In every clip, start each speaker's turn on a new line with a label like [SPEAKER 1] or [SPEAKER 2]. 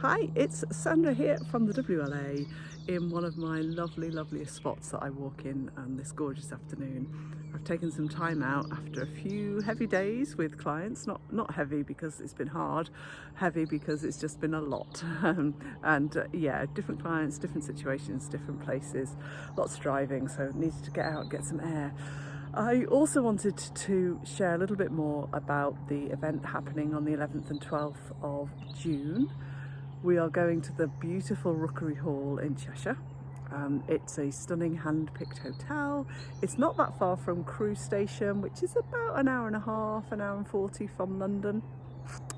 [SPEAKER 1] Hi, it's Sandra here from the WLA in one of my loveliest spots that I walk in this gorgeous afternoon. I've taken some time out after a few heavy days with clients, not heavy because it's been hard, heavy because it's just been a lot. Yeah, different clients, different situations, different places, lots of driving, so needed to get out and get some air. I also wanted to share a little bit more about the event happening on the 11th and 12th of June. We are going to the beautiful Rookery Hall in Cheshire. It's a stunning hand-picked hotel. It's not that far from Crewe Station, which is about an hour and a half, an hour and 40 from London.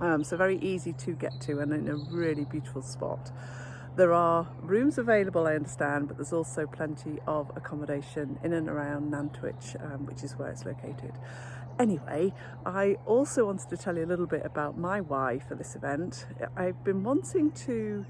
[SPEAKER 1] So very easy to get to and in a really beautiful spot. There are rooms available, I understand, but there's also plenty of accommodation in and around Nantwich, which is where it's located. Anyway, I also wanted to tell you a little bit about my why for this event. I've been wanting to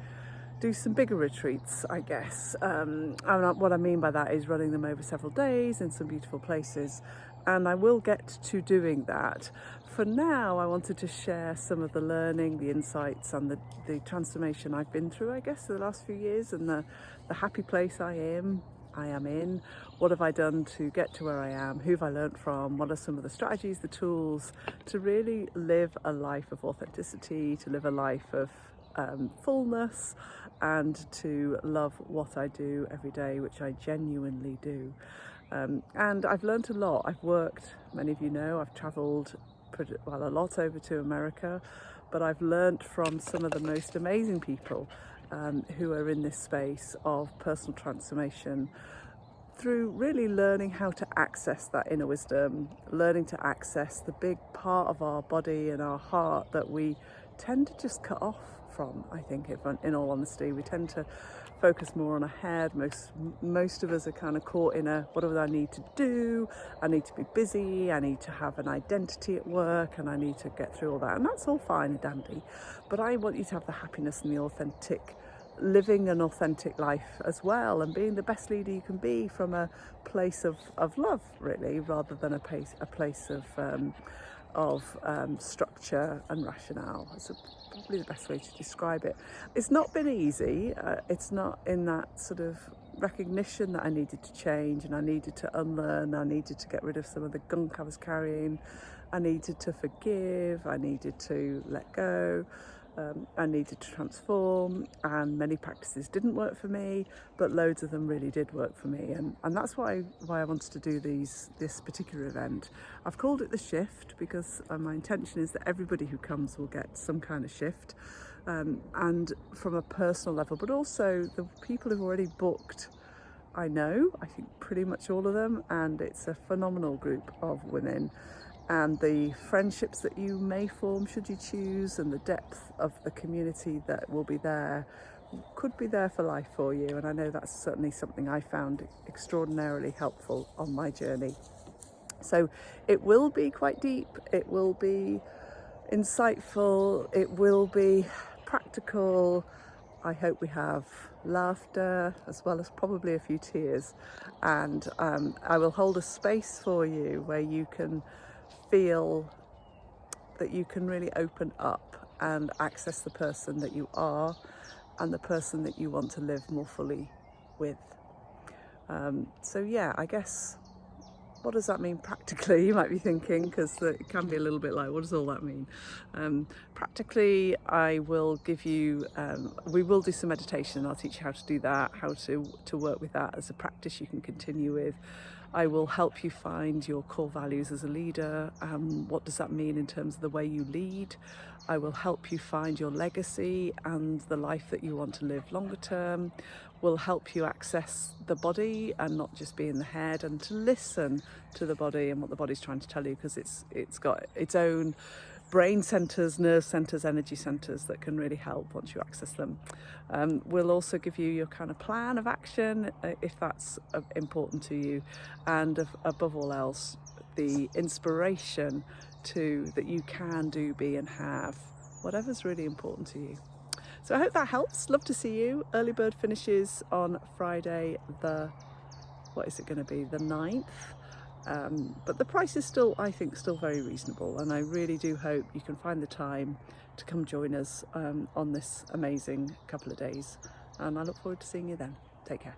[SPEAKER 1] do some bigger retreats, I guess. What I mean by that is running them over several days in some beautiful places, and I will get to doing that. For now, I wanted to share some of the learning, the insights and the transformation I've been through, I guess, the last few years, and the happy place I am in. What have I done to get to where I am? Who have I learnt from? What are some of the strategies, the tools to really live a life of authenticity, to live a life of fullness, and to love what I do every day, which I genuinely do. And I've learnt a lot. I've worked, many of you know, I've travelled a lot over to America, but I've learnt from some of the most amazing people who are in this space of personal transformation, through really learning how to access that inner wisdom, learning to access the big part of our body and our heart that we tend to just cut off from. I think, if in all honesty, we tend to focus more on our head. Most of us are kind of caught in a, what do I need to do? I need to be busy, I need to have an identity at work, and I need to get through all that. And that's all fine and dandy. But I want you to have the happiness and the authentic, living an authentic life as well, and being the best leader you can be from a place of love, really, rather than a place of structure and rationale. It's probably the best way to describe it. It's not been easy. It's not in that sort of recognition that I needed to change and I needed to unlearn. I needed to get rid of some of the gunk I was carrying. I needed to forgive. I needed to let go. I needed to transform, and many practices didn't work for me, but loads of them really did work for me, and that's why I wanted to do this particular event. I've called it the shift because my intention is that everybody who comes will get some kind of shift, and from a personal level, but also the people who've already booked, I think pretty much all of them, and it's a phenomenal group of women. And the friendships that you may form should you choose, and the depth of the community that will be there could be there for life for you. And I know that's certainly something I found extraordinarily helpful on my journey. So it will be quite deep, it will be insightful, it will be practical. I hope we have laughter as well as probably a few tears, and I will hold a space for you where you can feel that you can really open up and access the person that you are and the person that you want to live more fully with. So yeah, I guess, what does that mean practically? You might be thinking, because it can be a little bit like, what does all that mean? Practically, I will give you, we will do some meditation. I'll teach you how to do that, how to work with that as a practice you can continue with. I will help you find your core values as a leader. What does that mean in terms of the way you lead? I will help you find your legacy and the life that you want to live longer term. Will help you access the body and not just be in the head, and to listen to the body and what the body's trying to tell you, because it's got its own brain centers, nerve centers, energy centers that can really help once you access them. We'll also give you your kind of plan of action if that's important to you, and above all else, the inspiration that you can do, be and have whatever's really important to you. So I hope that helps. Love to see you. Early bird finishes on Friday, what is it going to be, the 9th. But the price is still, I think, still very reasonable, and I really do hope you can find the time to come join us on this amazing couple of days, and I look forward to seeing you then. Take care.